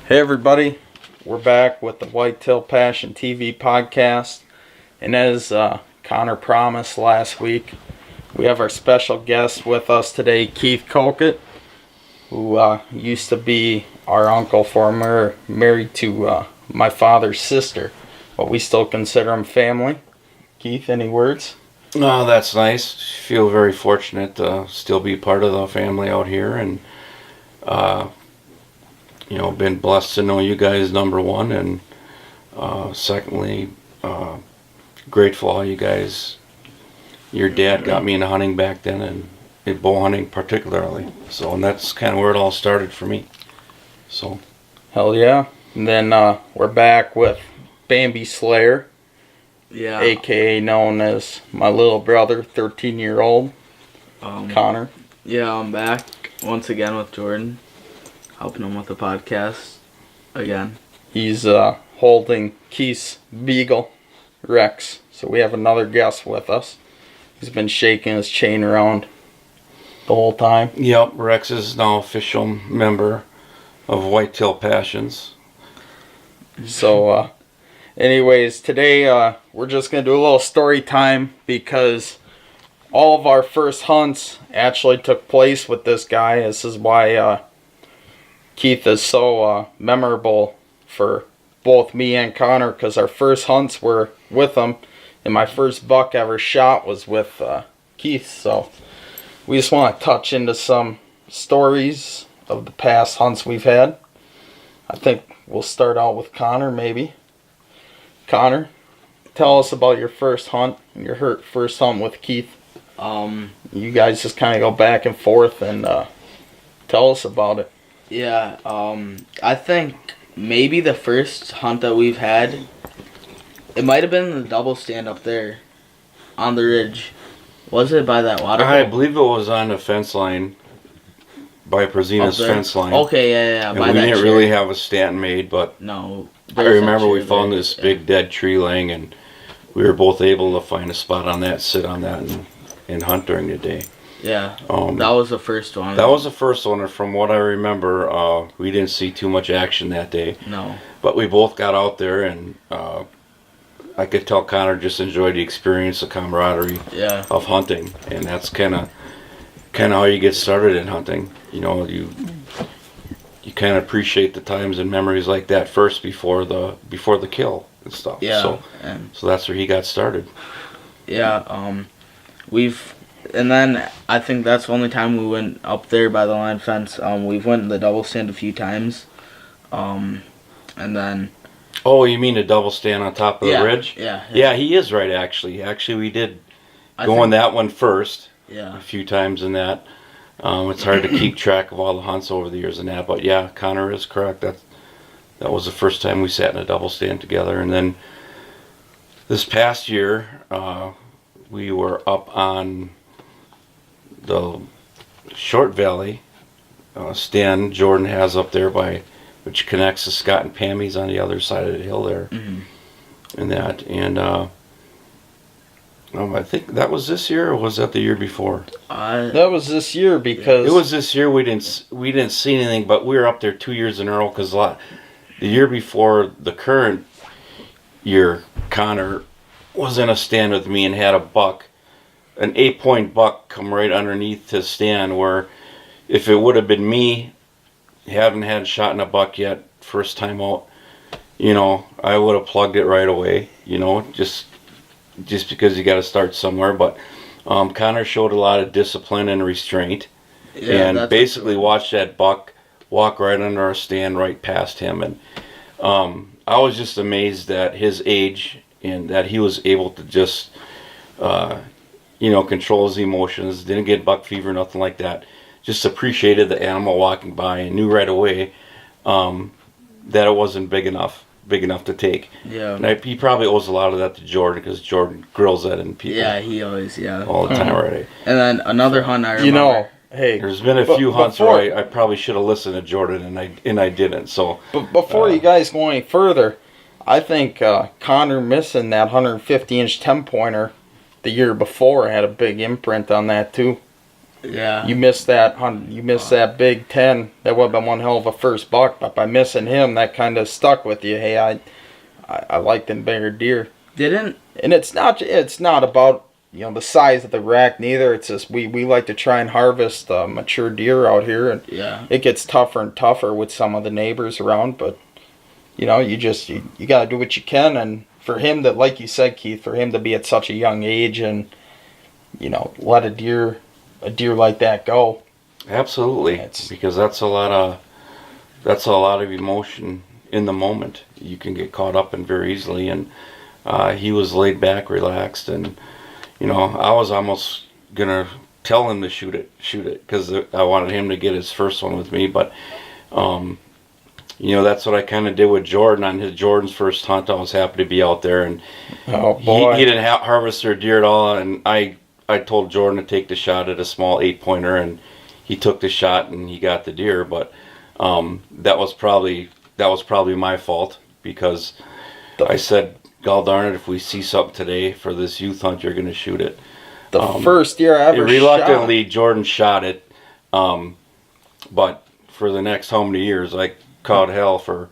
Hey everybody, we're back with the Whitetail Passion TV podcast, and as Connor promised last week, we have our special guest with us today, Keith Kokott, who used to be our uncle, former married to my father's sister, but we still consider him family. Keith, any words? No, that's nice. Feel very fortunate to still be part of the family out here, and been blessed to know you guys, number one, and secondly, grateful how you guys, your dad got me into hunting back then, and in bow hunting particularly. So, and that's kind of where it all started for me. So, hell yeah. And then we're back with Bambi Slayer, aka known as my little brother, 13-year-old Connor. Yeah, I'm back once again with Jordan, helping him with the podcast again. He's holding Keith's Beagle, Rex. So we have another guest with us. He's been shaking his chain around the whole time. Yep, Rex is now official member of Whitetail Passions. So, anyways, today we're just going to do a little story time because all of our first hunts actually took place with this guy. This is why Keith is so memorable for both me and Connor, because our first hunts were with him, and my first buck ever shot was with Keith. So we just want to touch into some stories of the past hunts we've had. I think we'll start out with Connor, maybe. Connor, tell us about your first hunt, your first hunt with Keith. You guys just kind of go back and forth and tell us about it. Yeah, I think maybe the first hunt that we've had, it might have been the double stand up there on the ridge. Was it by that water? I believe it was on the fence line, by Prezina's fence line. Okay, yeah. And we didn't really have a stand made, but no. I remember we found this big dead tree laying, and we were both able to find a spot on that, sit on that, and hunt during the day. Yeah, that was the first one. That was the first one, and from what I remember, we didn't see too much action that day. No. But we both got out there, and I could tell Connor just enjoyed the experience, the camaraderie of hunting, and that's kind of how you get started in hunting. You know, you kind of appreciate the times and memories like that first before the kill and stuff. Yeah. So that's where he got started. Yeah. And then I think that's the only time we went up there by the line fence. We've went in the double stand a few times. And then... Oh, you mean the double stand on top of the ridge? Yeah. Yeah, he is right, actually. Actually, we did go on that one first. Yeah. A few times in that. It's hard to keep track of all the hunts over the years and that. But yeah, Connor is correct. That was the first time we sat in a double stand together. And then this past year, we were up on the Short Valley stand Jordan has up there which connects to Scott and Pammy's on the other side of the hill there. Mm-hmm. I think that was this year, or was that the year before? That was this year, because it was this year. We didn't see anything, but we were up there 2 years in a row, because the year before the current year, Connor was in a stand with me and had a buck, an 8-point buck, come right underneath his stand, where if it would have been me, haven't had a shot in a buck yet, first time out, I would have plugged it right away, just because you got to start somewhere. But Connor showed a lot of discipline and restraint, and basically watched that buck walk right under our stand, right past him. And I was just amazed at his age, and that he was able to just control his emotions, didn't get buck fever, nothing like that. Just appreciated the animal walking by and knew right away that it wasn't big enough to take. Yeah. And he probably owes a lot of that to Jordan, because Jordan grills that in people. Yeah, he always, all the time already. And then another hunt I remember. Hey, there's been a few hunts where I probably should have listened to Jordan, and I didn't. So, but before you guys go any further, I think Connor missing that 150-inch 10-pointer the year before had a big imprint on that too. Yeah. You missed that hunt. You missed that Big Ten. That would have been one hell of a first buck. But by missing him, that kind of stuck with you. Hey, I like them bigger deer. Didn't And it's not about the size of the rack neither. It's just we like to try and harvest mature deer out here, and yeah. it gets tougher and tougher with some of the neighbors around. But you got to do what you can. And for him to, like you said, Keith, for him to be at such a young age and let a deer like that go. Absolutely, because that's a lot of emotion in the moment. You can get caught up in very easily, and he was laid back, relaxed, and I was almost gonna tell him to shoot it because I wanted him to get his first one with me. But that's what I kind of did with Jordan on Jordan's first hunt. I was happy to be out there, and Oh boy, he didn't harvest their deer at all, and I told Jordan to take the shot at a small 8-pointer, and he took the shot and he got the deer. But that was probably my fault, because I said, "God darn it! If we see something today for this youth hunt, you're going to shoot it." the first deer I ever Reluctantly, shot. Jordan shot it, but for the next how many years, I caught hell for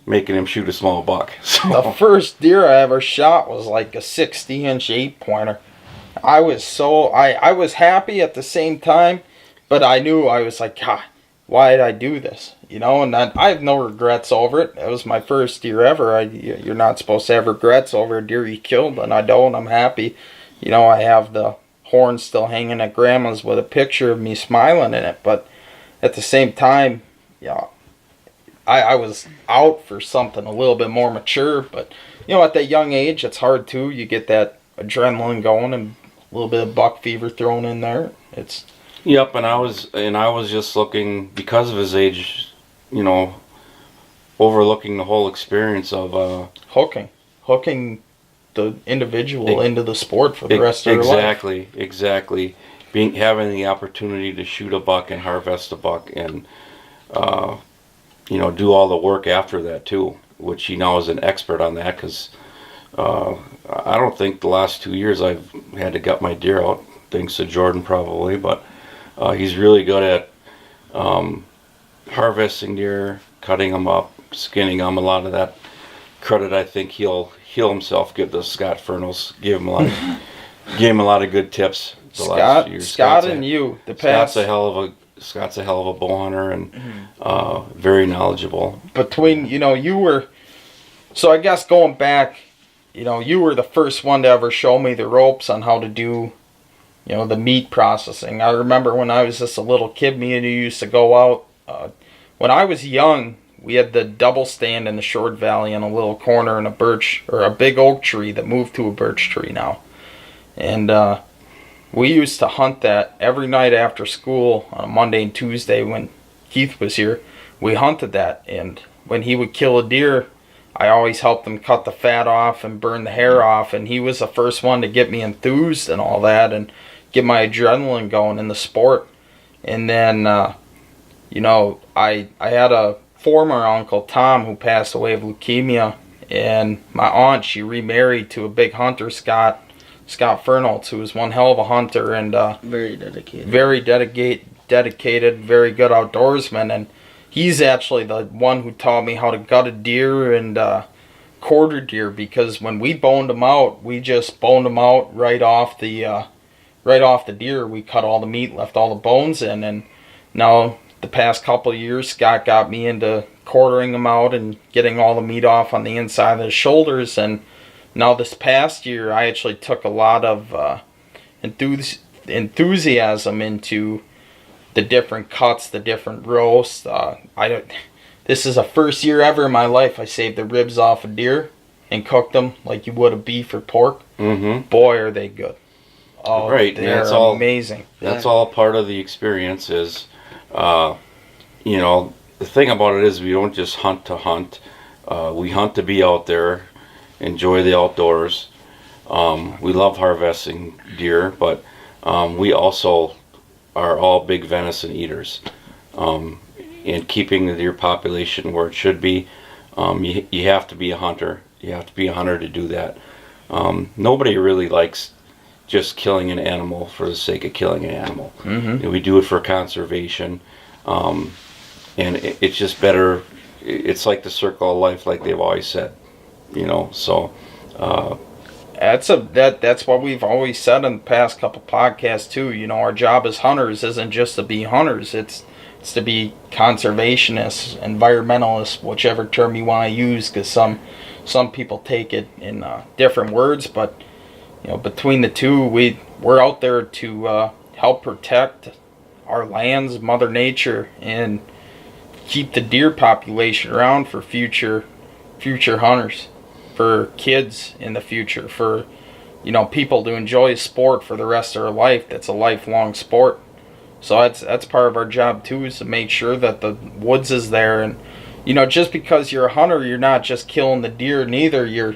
making him shoot a small buck. So. The first deer I ever shot was like a 60-inch 8-pointer. I was happy at the same time, but I knew, I was like, God, why did I do this? And I have no regrets over it. It was my first deer ever. You're not supposed to have regrets over a deer you killed, and I don't. I'm happy. I have the horn still hanging at Grandma's with a picture of me smiling in it, but at the same time, I was out for something a little bit more mature. But at that young age, it's hard too. You get that adrenaline going and a little bit of buck fever thrown in there. Yep, and I was just looking, because of his age, overlooking the whole experience of hooking the individual into the sport for the rest of their life. Exactly. Having the opportunity to shoot a buck and harvest a buck, and do all the work after that too, which he now is an expert on that, because I don't think the last 2 years I've had to gut my deer out, thanks to Jordan probably, but he's really good at harvesting deer, cutting them up, skinning them. A lot of that credit, I think he'll himself give to Scott Fernals. Gave him a lot of good tips the last few years. Scott and you, Scott's a hell of a bow hunter, and very knowledgeable. Between you were, so I guess going back, you were the first one to ever show me the ropes on how to do, the meat processing. I remember when I was just a little kid, me and you used to go out. When I was young, we had the double stand in the Short Valley in a little corner in a big oak tree that moved to a birch tree now. And we used to hunt that every night after school on a Monday and Tuesday when Keith was here. We hunted that, and when he would kill a deer, I always helped him cut the fat off and burn the hair off, and he was the first one to get me enthused and all that and get my adrenaline going in the sport. And then, I had a former uncle, Tom, who passed away of leukemia, and my aunt, she remarried to a big hunter, Scott Fernals, who was one hell of a hunter and very dedicated. Very dedicated, very good outdoorsman, and he's actually the one who taught me how to gut a deer and quarter deer, because when we boned them out, we just boned them out right off the deer. We cut all the meat, left all the bones in, and now the past couple of years, Scott got me into quartering them out and getting all the meat off on the inside of the shoulders. And now this past year, I actually took a lot of enthusiasm into the different cuts, the different roasts. This is the first year ever in my life I saved the ribs off a deer and cooked them like you would a beef or pork. Mm-hmm. Boy, are they good. Oh, right. They're amazing. That's all part of the experience. Is the thing about it is we don't just hunt to hunt. We hunt to be out there, enjoy the outdoors. We love harvesting deer, but we also are all big venison eaters. And keeping the deer population where it should be, you have to be a hunter. You have to be a hunter to do that. Nobody really likes just killing an animal for the sake of killing an animal. Mm-hmm. And we do it for conservation, and it's just better. It's like the circle of life, like they've always said, So that's what we've always said in the past couple podcasts too. Our job as hunters isn't just to be hunters. It's to be conservationists, environmentalists, whichever term you want to use, because some people take it in different words, but between the two, we're out there to help protect our lands, Mother Nature, and keep the deer population around for future hunters, for kids in the future, for people to enjoy sport for the rest of their life. That's a lifelong sport. So that's part of our job too, is to make sure that the woods is there. And just because you're a hunter, you're not just killing the deer. Neither you're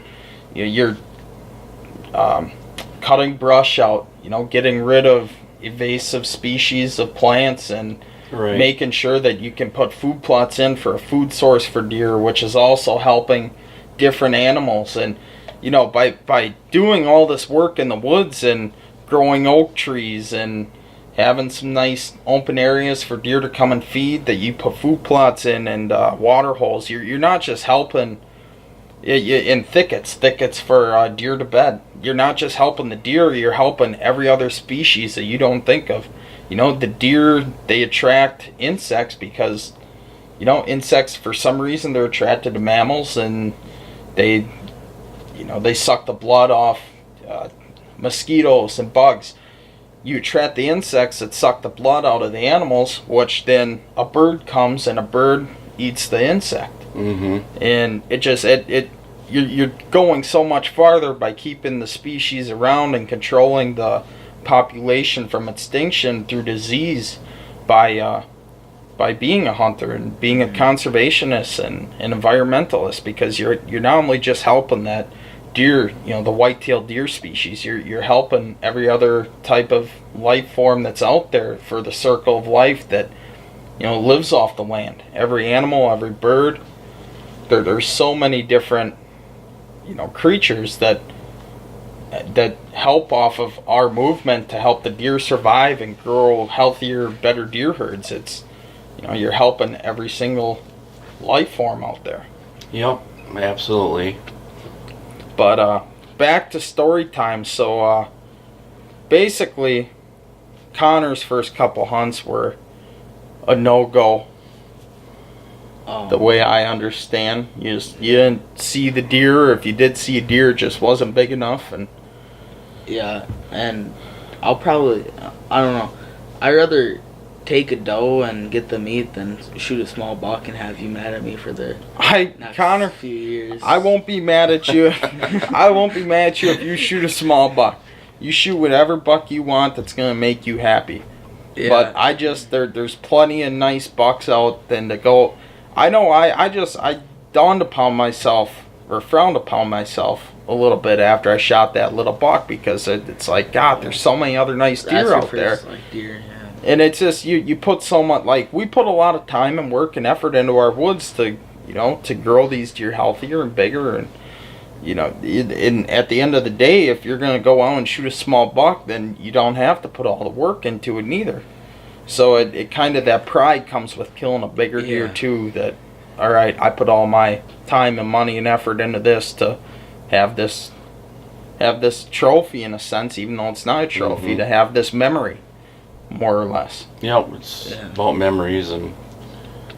cutting brush out, getting rid of invasive species of plants, and right. making sure that you can put food plots in for a food source for deer, which is also helping different animals. And by doing all this work in the woods and growing oak trees and having some nice open areas for deer to come and feed, that you put food plots in, and water holes, you're not just helping in thickets for deer to bed. You're not just helping the deer, you're helping every other species that you don't think of. The deer, they attract insects because insects, for some reason, they're attracted to mammals, and they suck the blood off mosquitoes and bugs. You attract the insects that suck the blood out of the animals, which then a bird comes and a bird eats the insect. Mm-hmm. And you're going so much farther by keeping the species around and controlling the population from extinction through disease by being a hunter and being a conservationist and an environmentalist, because you're not only just helping that deer, the white-tailed deer species, you're helping every other type of life form that's out there for the circle of life that lives off the land. Every animal, every bird. There's so many different creatures that help off of our movement to help the deer survive and grow healthier, better deer herds. It's you're helping every single life form out there. Yep, absolutely. But back to story time. So basically, Connor's first couple hunts were a no-go. The way I understand, you didn't see the deer, or if you did see a deer, it just wasn't big enough. And yeah, and I don't know, I'd rather take a doe and get the meat than shoot a small buck and have you mad at me for the next Connor, few years. I won't be mad at you. I won't be mad at you if you shoot a small buck. You shoot whatever buck you want that's gonna make you happy. Yeah. But there's plenty of nice bucks out than to go. I know I dawned upon myself, or frowned upon myself a little bit after I shot that little buck, because it's like, God, there's so many other nice deer out there. Deer, yeah. And it's just, you put so much, like, we put a lot of time and work and effort into our woods to grow these deer healthier and bigger. And, and at the end of the day, if you're going to go out and shoot a small buck, then you don't have to put all the work into it neither. So it kind of, that pride comes with killing a bigger deer too, that, all right, I put all my time and money and effort into this to have this trophy, in a sense, even though it's not a trophy, Mm-hmm. to have this memory, more or less. Yep, it's about memories. And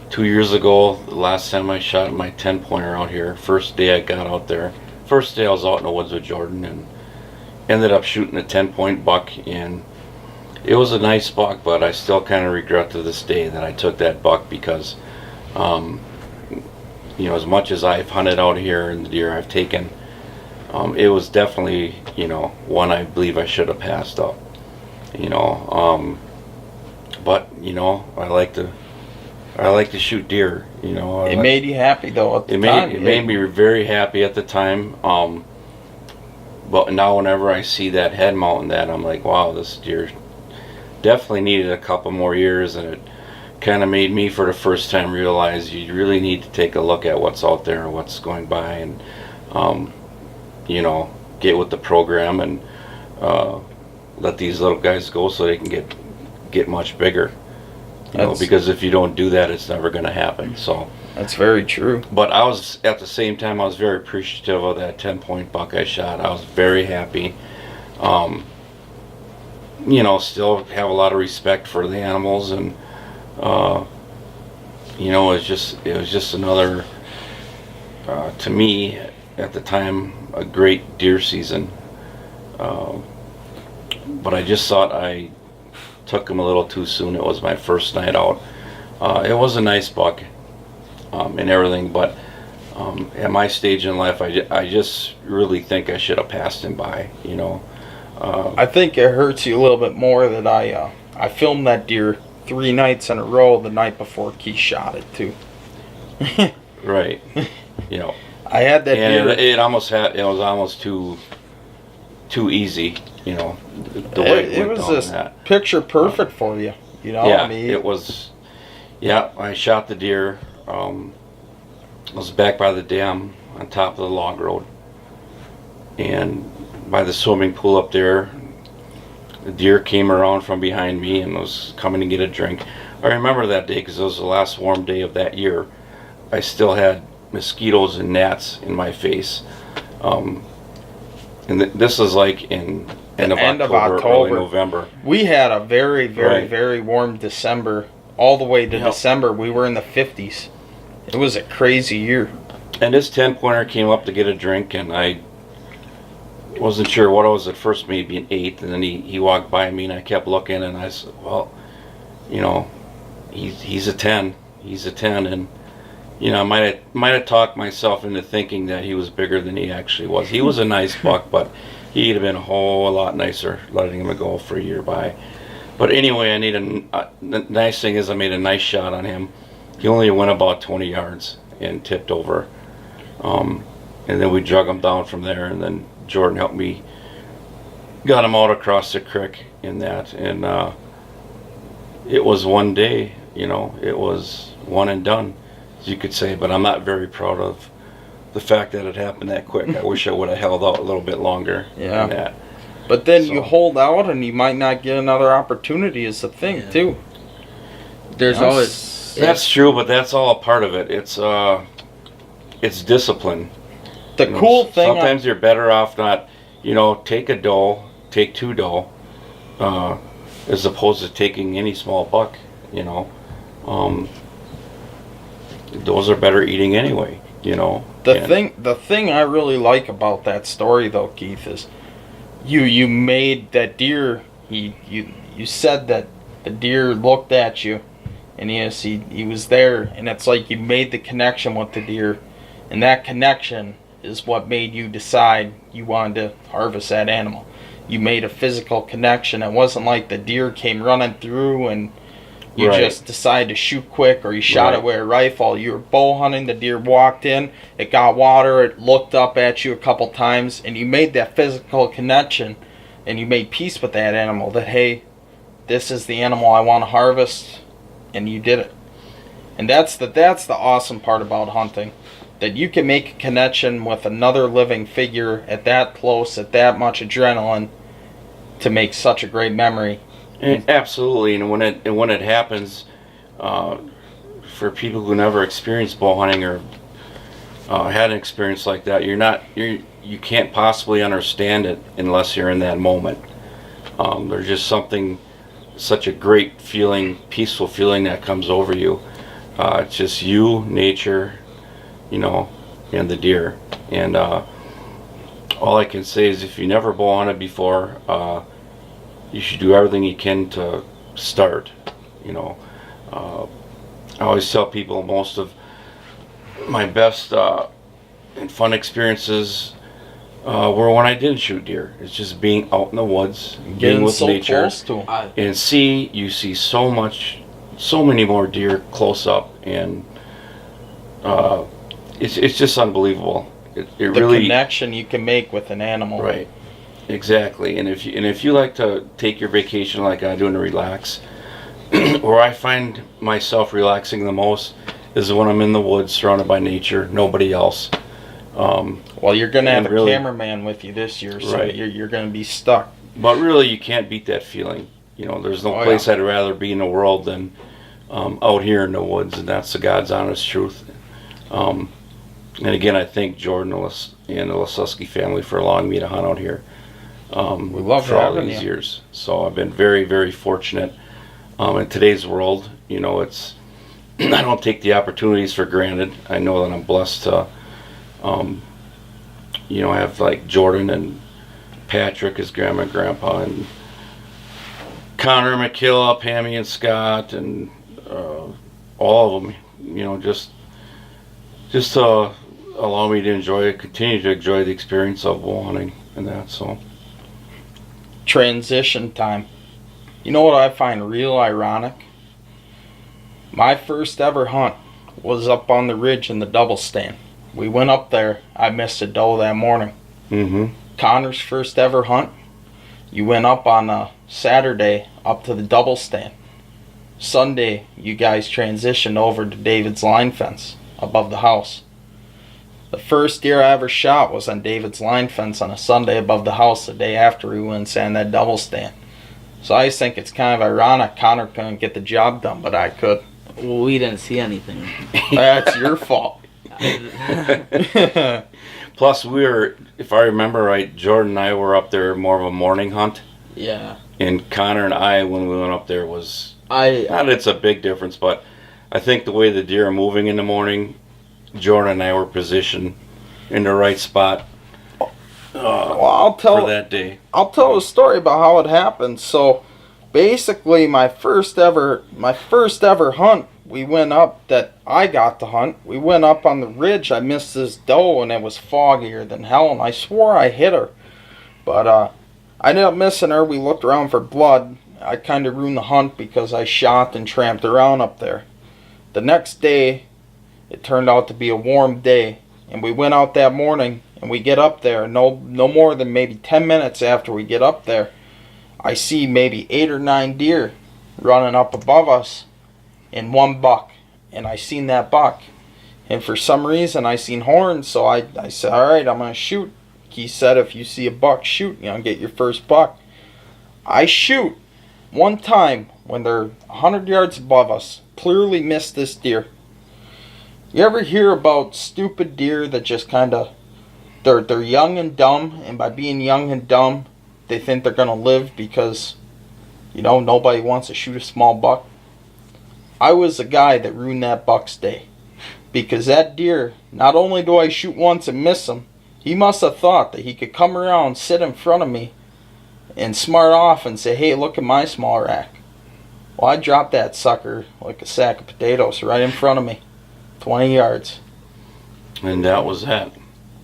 2 years ago, the last time I shot my 10-pointer out here, first day I got out there, first day I was out in the woods with Jordan, and ended up shooting a 10-point buck, and it was a nice buck, but I still kind of regret to this day that I took that buck, because as much as I've hunted out here and the deer I've taken, it was definitely one I believe I should have passed up. But I like to shoot deer. It made you happy though at the time. It made me very happy at the time. But now whenever I see that head mount and that, I'm like, wow, this deer definitely needed a couple more years, and it kind of made me, for the first time, realize you really need to take a look at what's out there and what's going by, and get with the program and let these little guys go so they can get much bigger. You know, That's- because if you don't do that, it's never going to happen. So, That's very true. but I was at the same time I was very appreciative of that 10-point buck I shot. I was very happy. You know, still have a lot of respect for the animals, and you know, it was just another to me at the time a great deer season. But I just thought I took him a little too soon. It was my first night out. It was a nice buck and everything, but at my stage in life, I just really think I should have passed him by, you know. I think it hurts you a little bit more that I filmed that deer 3 nights in a row the night before Keith shot it too. Right. You know. I had that And deer. it was almost too easy, you know, the way It went was down just that. picture perfect for you. You know, Yeah, I mean, it was. Yeah, I shot the deer. I was back by the dam on top of the log road, and by the swimming pool up there, the deer came around from behind me and was coming to get a drink. I remember that day because it was the last warm day of that year. I still had mosquitoes and gnats in my face, and this was like in end of October, early November. we had a very, very, Right. very warm December. All the way to Yep. December, we were in the 50s. It was a crazy year. And this 10-pointer came up to get a drink, and I wasn't sure what it was at first, maybe an 8, and then he walked by me, and I kept looking, and I said, well, you know, he's a 10. He's a 10, and, you know, I might have talked myself into thinking that he was bigger than he actually was. He was a nice buck, but he'd have been a whole lot nicer letting him go for a year by. But anyway, the nice thing is I made a nice shot on him. He only went about 20 yards and tipped over. And then we drug him down from there, and then Jordan helped me, got him out across the creek in that. And it was one day, you know, it was one and done, as you could say. But I'm not very proud of the fact that it happened that quick. I wish I would have held out a little bit longer Yeah. than that. But then So- you hold out and you might not get another opportunity is the thing, Yeah. too. There's You know, always That's true, but that's all a part of it. It's discipline. The You know, cool thing. Sometimes you're better off not, you know, take a doe, take 2 doe, as opposed to taking any small buck. You know, those are better eating anyway. You know. The thing I really like about that story though, Keith, is you made that deer. You said that the deer looked at you, and he was there, and it's like you made the connection with the deer, and that connection is what made you decide you wanted to harvest that animal. You made a physical connection. It wasn't like the deer came running through and you Right. just decided to shoot quick, or you shot Right. it with a rifle. You were bow hunting, the deer walked in, it got water, it looked up at you a couple times, and you made that physical connection, and you made peace with that animal that, hey, this is the animal I want to harvest, and you did it. And that's the awesome part about hunting, that you can make a connection with another living figure at that close, at that much adrenaline, to make such a great memory. Absolutely, and when it happens, for people who never experienced bow hunting or had an experience like that, you can't possibly understand it unless you're in that moment. There's just such a great feeling, peaceful feeling that comes over you. It's just you, nature, you know, and the deer. And all I can say is, if you never bow hunted before, you should do everything you can to start. You know, I always tell people most of my best and fun experiences were when I didn't shoot deer. It's just being out in the woods, being Getting with so nature, close to 'em. and you see so many more deer close up, and it's just unbelievable. It The really connection you can make with an animal. right. Exactly, and if you like to take your vacation like I do and relax, where I find myself relaxing the most is when I'm in the woods, surrounded by nature, nobody else. Well, you're going to have And a really- cameraman with you this year, so Right. you're going to be stuck But really, you can't beat that feeling. There's no place I'd rather be in the world than out here in the woods, and that's the God's honest truth. And again, I thank Jordan and the Lisowski family for allowing me to hunt out here. We love for all having these you. years. So I've been very, very fortunate. In today's world, it's I don't take the opportunities for granted. I know that I'm blessed to, have like Jordan and Patrick, his grandma and grandpa, and Connor, McKilla, Pammy, and Scott, and all of them. Just to allow me to continue to enjoy the experience of bow hunting and that. So Transition time. You know what I find real ironic? My first ever hunt was up on the ridge in the double stand. We went up there. I missed a doe that morning. Mm-hmm. Connor's first ever hunt, you went up on a Saturday up to the double stand. Sunday, you guys transitioned over to David's line fence above the house. The first deer I ever shot was on David's line fence on a Sunday above the house the day after we went and sand that double stand. So I just think it's kind of ironic Connor couldn't get the job done, but I could. Well, we didn't see anything. That's your fault. Plus, if I remember right, Jordan and I were up there more of a morning hunt. Yeah. And Connor and I, when we went up there, was not it's a big difference, but I think the way the deer are moving in the morning, Jordan and I were positioned in the right spot for that day. I'll tell a story about how it happened. So, basically, my first ever hunt, we went up that I got to hunt. We went up on the ridge. I missed this doe, and it was foggier than hell, and I swore I hit her. But I ended up missing her. We looked around for blood. I kind of ruined the hunt because I shot and tramped around up there. The next day, it turned out to be a warm day, and we went out that morning, and we get up there. No more than maybe 10 minutes after we get up there, I see maybe 8 or 9 deer running up above us, and one buck. And I seen that buck, and for some reason I seen horns, so I said, all right, I'm gonna shoot. He said, if you see a buck, shoot, get your first buck. I shoot one time when they're 100 yards above us, clearly missed this deer. You ever hear about stupid deer that just kind of, they're young and dumb, and by being young and dumb, they think they're gonna live because, nobody wants to shoot a small buck? I was the guy that ruined that buck's day. Because that deer, not only do I shoot once and miss him, he must have thought that he could come around, sit in front of me, and smart off and say, hey, look at my small rack. Well, I dropped that sucker like a sack of potatoes right in front of me. 20 yards. And that was that.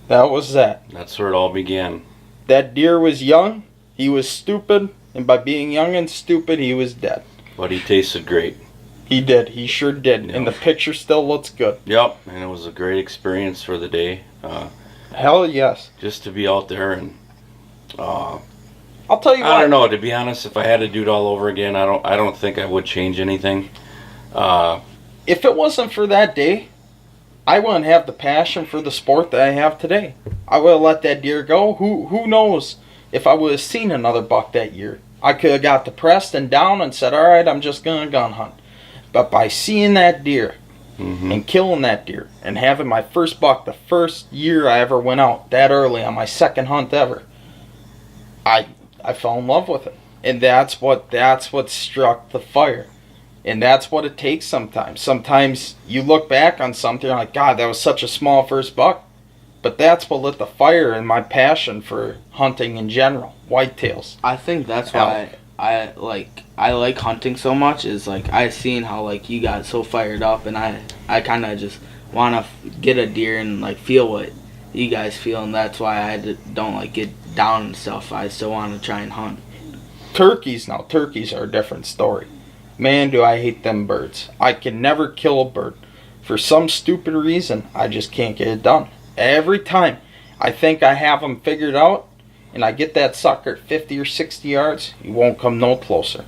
That was that. That's where it all began. That deer was young, he was stupid, and by being young and stupid, he was dead. But he tasted great. He did. He sure did. Yep. And the picture still looks good. Yep. And it was a great experience for the day. Hell yes. Just to be out there and... I'll tell you what. I don't know. To be honest, if I had to do it all over again, I don't think I would change anything. If it wasn't for that day, I wouldn't have the passion for the sport that I have today. I would have let that deer go. Who knows if I would have seen another buck that year. I could have got depressed and down and said, all right, I'm just going to gun hunt. But by seeing that deer and killing that deer and having my first buck the first year I ever went out that early on my second hunt ever, I fell in love with it. And that's what struck the fire. And that's what it takes sometimes. Sometimes you look back on something and you're like, God, that was such a small first buck. But that's what lit the fire in my passion for hunting in general. Whitetails. I think that's why I like hunting so much, is like I seen how like you got so fired up, and I kind of just want to get a deer and like feel what you guys feel, and that's why I don't like get down and stuff. I still want to try and hunt. Turkeys are a different story. Man, do I hate them birds. I can never kill a bird. For some stupid reason, I just can't get it done. Every time I think I have them figured out, and I get that sucker at 50 or 60 yards, he won't come no closer.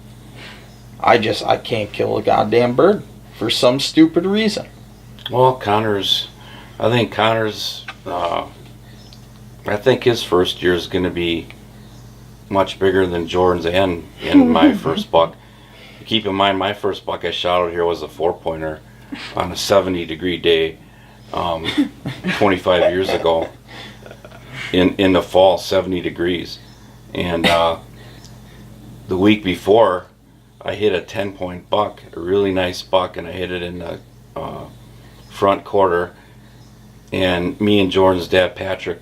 I can't kill a goddamn bird for some stupid reason. Well, I think his first year is going to be much bigger than Jordan's and my first buck. Keep in mind, my first buck I shot out here was a 4-pointer on a 70-degree day 25 years ago in the fall, 70 degrees. And the week before, I hit a 10-point buck, a really nice buck, and I hit it in the front quarter. And me and Jordan's dad, Patrick,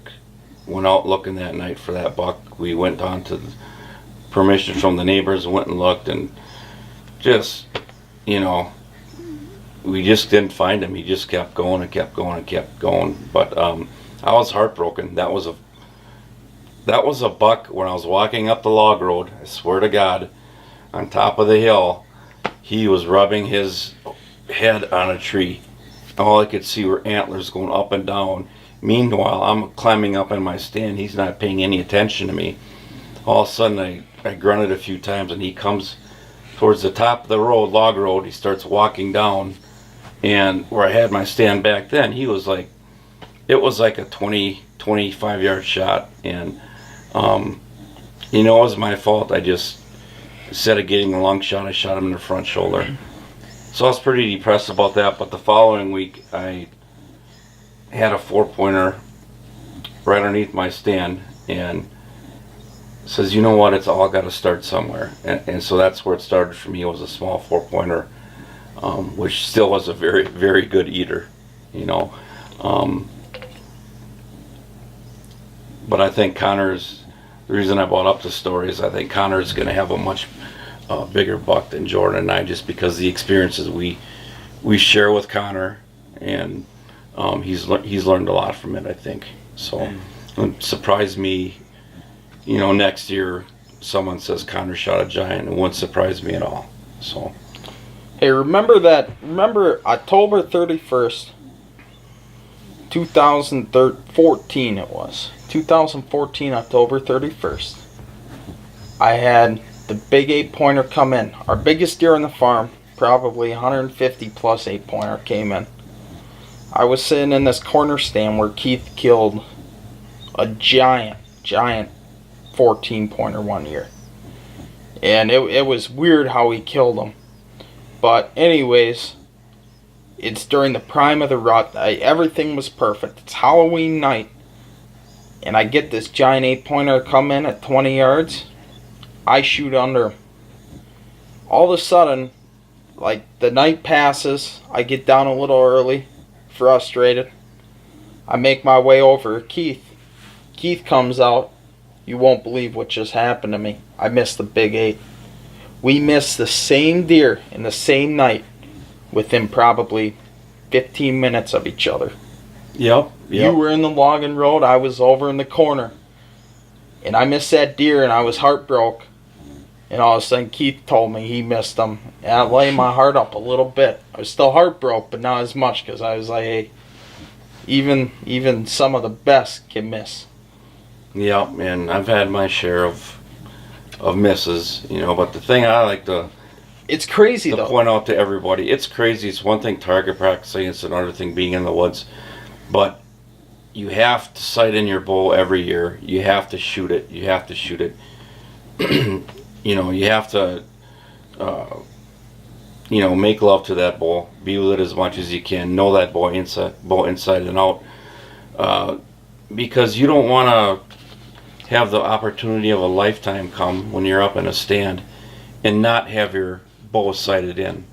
went out looking that night for that buck. We went on to permission from the neighbors, went and looked, and just, you know, we just didn't find him. He just kept going and kept going and kept going. But I was heartbroken. That was a buck when I was walking up the log road, I swear to God, on top of the hill. He was rubbing his head on a tree. All I could see were antlers going up and down. Meanwhile, I'm climbing up in my stand. He's not paying any attention to me. All of a sudden, I grunted a few times, and he comes towards the top of the road, log road. He starts walking down, and where I had my stand back then, it was like a 20, 25-yard shot. And, it was my fault. I just, instead of getting a long shot, I shot him in the front shoulder. So I was pretty depressed about that. But the following week, I had a 4-pointer right underneath my stand, and says, you know what, it's all got to start somewhere. And so that's where it started for me. It was a small 4-pointer, which still was a very, very good eater, But I think Connor's, the reason I brought up the story is I think Connor's going to have a much bigger buck than Jordan and I, just because the experiences we share with Connor, and he's learned a lot from it, I think. So it would surprise me, next year someone says Connor shot a giant. It wouldn't surprise me at all. So, hey, remember October 31st, 2014 it was. 2014, October 31st. I had the big 8-pointer come in. Our biggest deer on the farm, probably 150 plus 8-pointer came in. I was sitting in this corner stand where Keith killed a giant 14-pointer one year. And it was weird how he killed him. But anyways, it's during the prime of the rut. Everything was perfect. It's Halloween night. And I get this giant 8-pointer come in at 20 yards. I shoot under him. All of a sudden, like, the night passes. I get down a little early, frustrated. I make my way over to Keith. Keith comes out. You won't believe what just happened to me. I missed the big 8. We missed the same deer in the same night within probably 15 minutes of each other. Yep. You were in the logging road. I was over in the corner. And I missed that deer, and I was heartbroken. And all of a sudden, Keith told me he missed them. And I lay my heart up a little bit. I was still heartbroken, but not as much, because I was like, hey, even some of the best can miss. Yeah, and I've had my share of misses, but the thing I like to It's crazy, though. point out to everybody, it's crazy. It's one thing target practicing, it's another thing being in the woods. But you have to sight in your bow every year. You have to shoot it. You have to shoot it. You have to, make love to that bow. Be with it as much as you can. Know that bow inside and out. Because you don't want to have the opportunity of a lifetime come when you're up in a stand and not have your bow sighted in.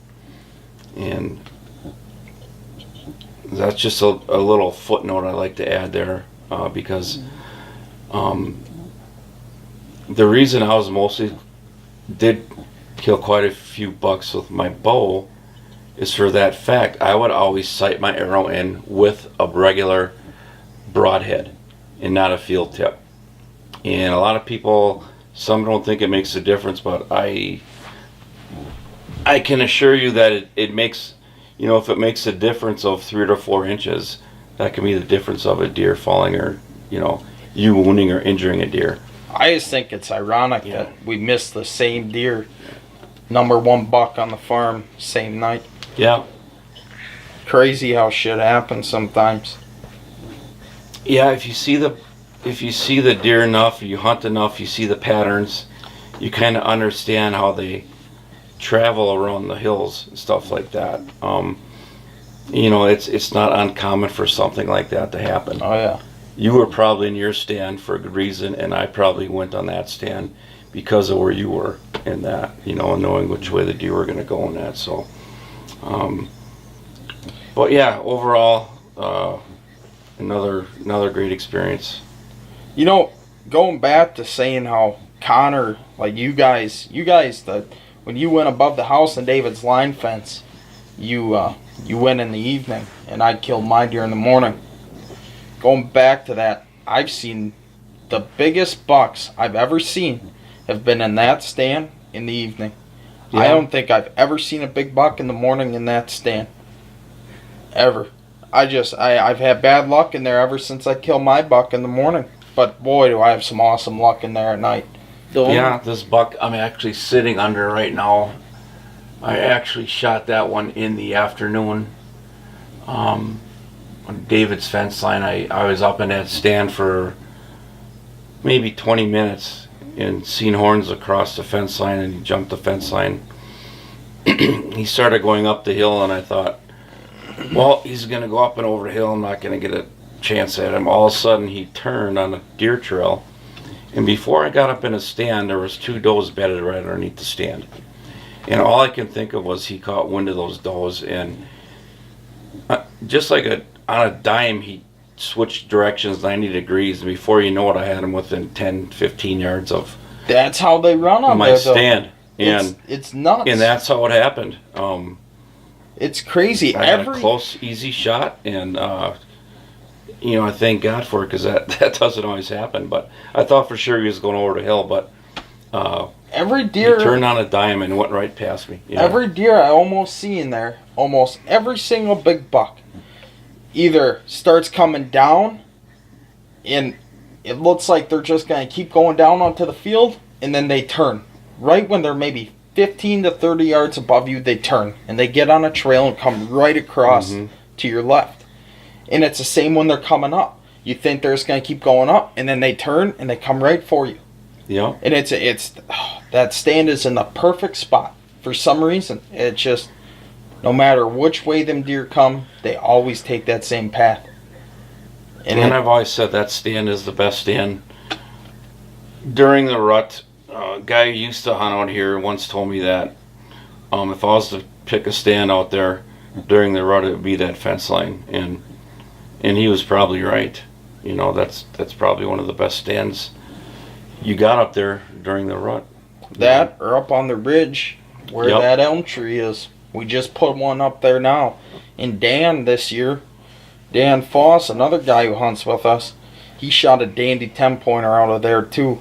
And that's just a little footnote I like to add there, because the reason I was did kill quite a few bucks with my bow is for that fact. I would always sight my arrow in with a regular broadhead and not a field tip. And a lot of people, some don't think it makes a difference, but I can assure you that it makes, if it makes a difference of 3 to 4 inches, that can be the difference of a deer falling, or you wounding or injuring a deer. I just think it's ironic that we missed the same deer, number 1 buck on the farm, same night. Yeah. Crazy how shit happens sometimes. Yeah, if you see the if you see the deer enough, you hunt enough, you see the patterns, you kind of understand how they travel around the hills and stuff like that. It's not uncommon for something like that to happen. Oh yeah. You were probably in your stand for a good reason, and I probably went on that stand because of where you were in that, knowing which way the deer were going to go in that. So, but yeah, overall, another great experience. Going back to saying how Connor, like you guys, when you went above the house and David's line fence, you went in the evening, and I killed my deer in the morning. Going back to that, I've seen the biggest bucks I've ever seen have been in that stand in the evening. Yeah. I don't think I've ever seen a big buck in the morning in that stand. Ever. I've had bad luck in there ever since I killed my buck in the morning. But boy, do I have some awesome luck in there at night. Yeah, this buck I'm actually sitting under right now, I actually shot that one in the afternoon. On David's fence line, I was up in that stand for maybe 20 minutes and seen horns across the fence line, and he jumped the fence line. He started going up the hill, and I thought, well, he's going to go up and over the hill. I'm not going to get a chance at him. All of a sudden, he turned on a deer trail, and before I got up in a stand, there was 2 does bedded right underneath the stand. And all I can think of was he caught wind of those does, and just like on a dime, he switched directions 90 degrees, and before you know it, I had him within 10, 15 yards of That's how they run on my there, stand. And it's nuts. And that's how it happened. It's crazy. I got a close, easy shot, and I thank God for it, because that doesn't always happen. But I thought for sure he was going over the hill, but every deer he turned on a dime and went right past me. Every deer I almost see in there, almost every single big buck, either starts coming down, and it looks like they're just going to keep going down onto the field, and then they turn. Right when they're maybe 15 to 30 yards above you, they turn, and they get on a trail and come right across to your left. And it's the same when they're coming up. You think they're just going to keep going up, and then they turn, and they come right for you. Yeah. And that stand is in the perfect spot. For some reason, it's just, no matter which way them deer come, they always take that same path. And I've always said that stand is the best stand. During the rut, a guy who used to hunt out here once told me that if I was to pick a stand out there during the rut, it would be that fence line. And he was probably right. That's probably one of the best stands you got up there during the rut. That, or up on the ridge where that elm tree is. We just put one up there now. And Dan this year, Dan Foss, another guy who hunts with us, he shot a dandy 10-pointer out of there too.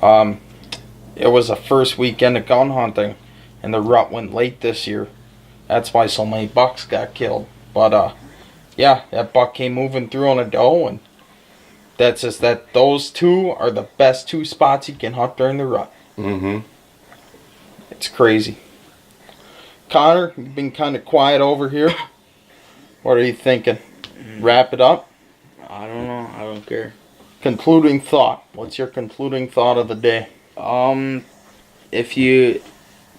It was the first weekend of gun hunting, and the rut went late this year. That's why so many bucks got killed. But that buck came moving through on a doe, and that's just that those two are the best 2 spots you can hunt during the rut. Mm-hmm. It's crazy. Connor, you've been kind of quiet over here. What are you thinking? Wrap it up? I don't know. I don't care. Concluding thought. What's your concluding thought of the day?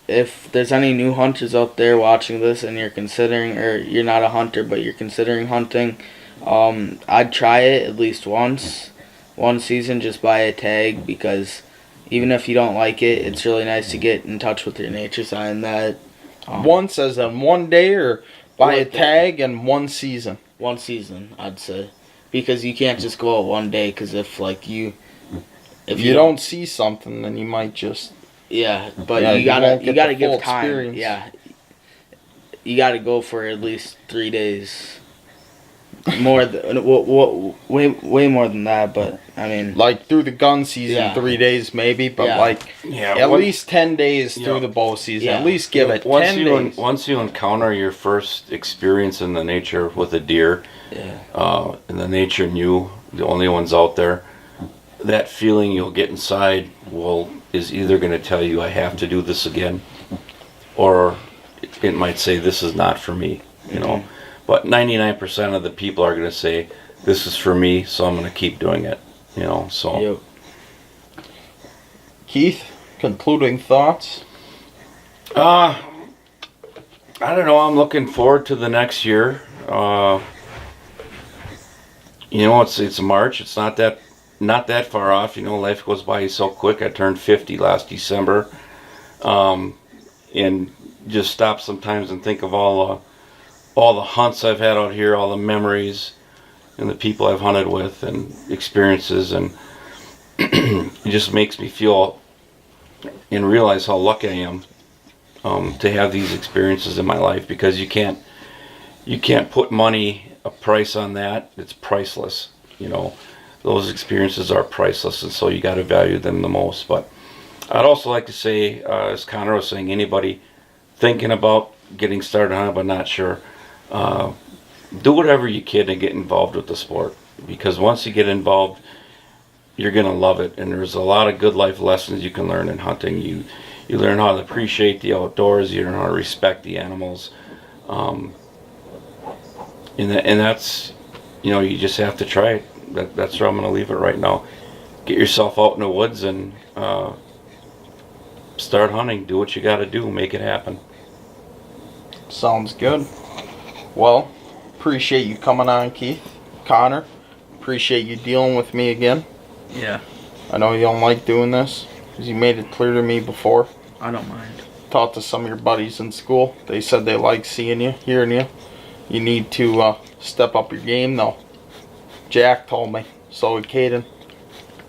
If there's any new hunters out there watching this and you're considering, or you're not a hunter but you're considering hunting, I'd try it at least once, one season, just buy a tag, because even if you don't like it, it's really nice to get in touch with your nature sign. That once as in one day, or buy a tag in one season? One season, I'd say, because you can't just go out one day, because if you don't see something, then you might just but you gotta give time. Experience. Yeah, you gotta go for at least 3 days. More than way more than that, but I mean, like through the gun season, 3 days maybe, but at least 10 days through the bow season. At least give it 10 days. Once you encounter your first experience in the nature with a deer, and the nature and you, the only ones out there, that feeling you'll get inside is either going to tell you I have to do this again, or it might say this is not for me. But 99% of the people are going to say, this is for me, so I'm going to keep doing it. You know, so. Yep. Keith, concluding thoughts? I don't know. I'm looking forward to the next year. You know, it's March. It's not that far off. You know, life goes by so quick. I turned 50 last December, and just stop sometimes and think of all the hunts I've had out here, all the memories, and the people I've hunted with, and experiences, and it just makes me feel and realize how lucky I am to have these experiences in my life, because you can't put money, a price on that. It's priceless. You know, those experiences are priceless, and so you got to value them the most. But I'd also like to say, as Connor was saying, anybody thinking about getting started on it but not sure, do whatever you can to get involved with the sport, because once you get involved, you're gonna love it. And there's a lot of good life lessons you can learn in hunting. You learn how to appreciate the outdoors. You learn how to respect the animals. And that's, you know, you just have to try it. That's where I'm going to leave it right now. Get yourself out in the woods and start hunting. Do what you got to do. Make it happen. Sounds good. Well, appreciate you coming on, Keith. Connor, appreciate you dealing with me again. Yeah. I know you don't like doing this, because you made it clear to me before. I don't mind. Talked to some of your buddies in school. They said they like seeing you, hearing you. You need to step up your game, though. Jack told me. So did Caden.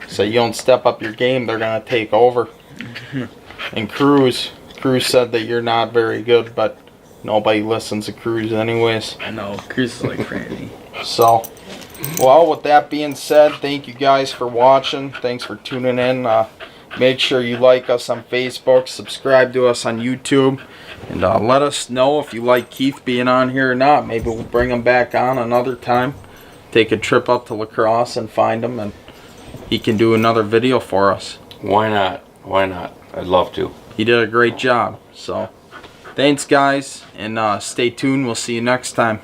So you don't step up your game, they're going to take over. And Cruz said that you're not very good, but nobody listens to Cruz anyways. I know. Chris is like Franny. So, well, with that being said, thank you guys for watching. Thanks for tuning in. Make sure you like us on Facebook, subscribe to us on YouTube, and let us know if you like Keith being on here or not. Maybe we'll bring him back on another time. Take a trip up to La Crosse and find him, and he can do another video for us. Why not? Why not? I'd love to. He did a great job. So, thanks guys, and stay tuned. We'll see you next time.